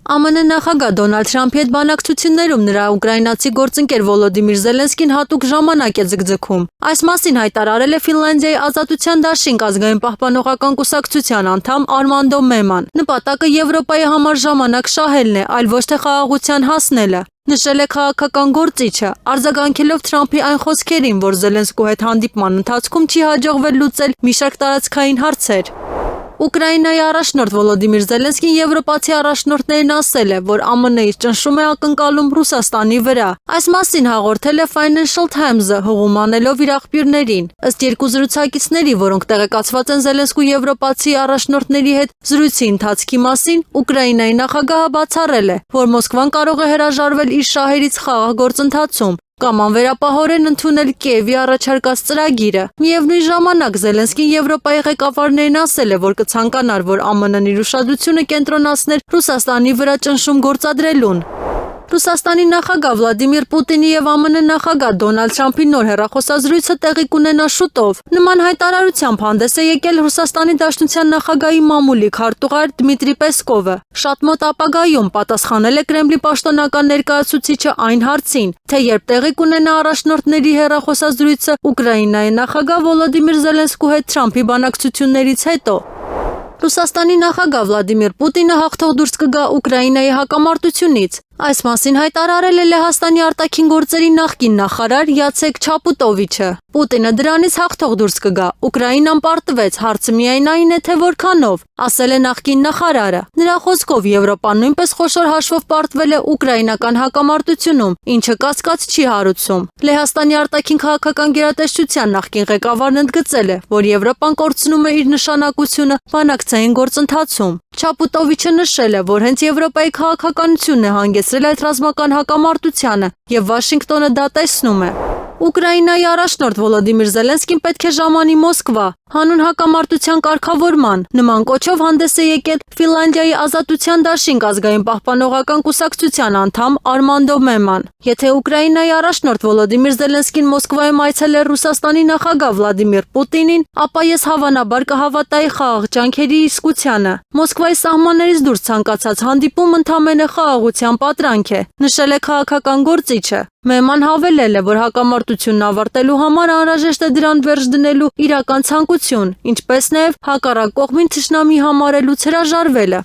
ԱՄՆ նախագահ Դոնալդ Թրամփի հետ բանակցություններում նրա ուկրաինացի գործընկեր Վոլոդիմիր Զելենսկին հատուկ ժամանակ է ձգձգում։ Այս մասին հայտարարել է Ֆինլանդիայի ազատության դաշինք ազգային պահպանողական կուսակցության անդամ Արմանդո Մեման։ Նպատակը Եվրոպայի համար ժամանակ շահելն է, այլ ոչ թե խաղաղության հասնելը, նշել է քաղաքական գործիչը, արձագանքելով Թրամփի այն խոսքերին, որ Զելենսկու հետ հանդիպման ընթացքում չի հաջողվել լուծել մի շարք տարածքային հարցեր։ Ուկրաինայի առաջնորդ Վոլոդիմիր Զելենսկին եվրոպացի առաջնորդներին ասել է, որ ԱՄՆ-ից ճնշում է ակնկալում Ռուսաստանի վրա։ Այս մասին հաղորդել է Financial Times-ը, հողում անելով իր աղբյուրներին։ Ըստ երկու զրուցակիցների, որոնք տեղեկացված են Զելենսկու եվրոպացի առաջնորդների հետ զրույցի ընթացքի մասին, Ուկրաինայի նախագահը բացառել է, որ Մոսկվան կարող է հրաժարվել իր շահերից խաղաղ գործընթացում կամ անվերապահորեն ընդունել Կիևի առաջարկած ծրագիրը։ Միևնույն ժամանակ Զելենսկին Եվրոպայի ղեկավարներին ասել է, որ կցանկանար, որ ԱՄՆ-ն իր ուշադրությունը կենտրոնացներ Ռուսաստանի վրա ճնշում գործադրելուն։ Ռուսաստանի նախագահ Վլադիմիր Պուտինի և ԱՄՆ նախագահ Դոնալդ Թրամփի նոր հեռախոսազրույցը տեղի կունենա շուտով։ Նման հայտարարությամբ հանդես է եկել Ռուսաստանի Դաշնության նախագահի մամուլի քարտուղար Դմիտրի Պեսկովը։ Շատ մոտ ապագայում պատասխանել է Կրեմլի պաշտոնական ներկայացուցիչը այն հարցին, թե երբ տեղի կունենա առաջնորդների հեռախոսազրույցը Ուկրաինայի նախագահ Վոլոդիմիր Զելենսկու հետ Թրամփի բանակցություններից հետո։ Ռուսաստանի նախագահ Վլադիմիր Պուտինը հաղթող դուրս կգա Ուկրաինայի հակամարտությունից։ Այս մասին հայտարարել է Լեհաստանի արտաքին գործերի նախկին նախարար Յացեք Չապուտովիչը։ Պուտինը դրանից հաղթող դուրս կգա։ Ուկրաինան պարտվեց, հարցը միայն այն է, թե որքանով, ասել է նախկին նախարարը։ Նրա խոսքով Եվրոպան նույնպես խոշոր հաշվով պարտվել է ուկրաինական հակամարտությունում, ինչը կասկած չի հարուցում։ Լեհաստանի արտաքին քաղաքական գերատեսչության նախկին ղեկավարն ընդգծել է, որ Եվրոպան կորցնում է իր նշանակությունը բանակցային գործընթացում։ Չապուտովիչը նշել է, որ հենց Եվրոպայի քաղաքականությունն է հանգեցրել այդ ռազմական հակամարտությանը, եւ Վաշինգտոնը դա տեսնում է։ Ուկրաինայի առաջնորդ Վոլոդիմիր Զելենսկին պետք է ժամանի Մոսկվա հանուն հակամարտության կարգավորման։ Նման կոչով հանդես է եկել Ֆինլանդիայի ազատության դաշինք ազգային պահպանողական կուսակցության անդամ Արմանդո Մեման։ Եթե Ուկրաինայի առաջնորդ Վոլոդիմիր Զելենսկին Մոսկվայում այցելեր Ռուսաստանի նախագահ Վլադիմիր Պուտինին, ապա ես հավանաբար կհավատայի խաղաղ ջանքերի իսկությանը։ Մոսկվայի սահմաններից դուրս ցանկացած հանդիպում ընդամենը խաղաղության պատրանք է, նշել է քաղաքական գործիչը։ Մեման հավելել է, որ հակամարտությունն ավարտելու համար անհրաժեշտ է դրան վերջ դնելու իրական ցանկություն, ինչպես նաև հակառակ կողմին թշնամի համարելուց հրաժարվելը։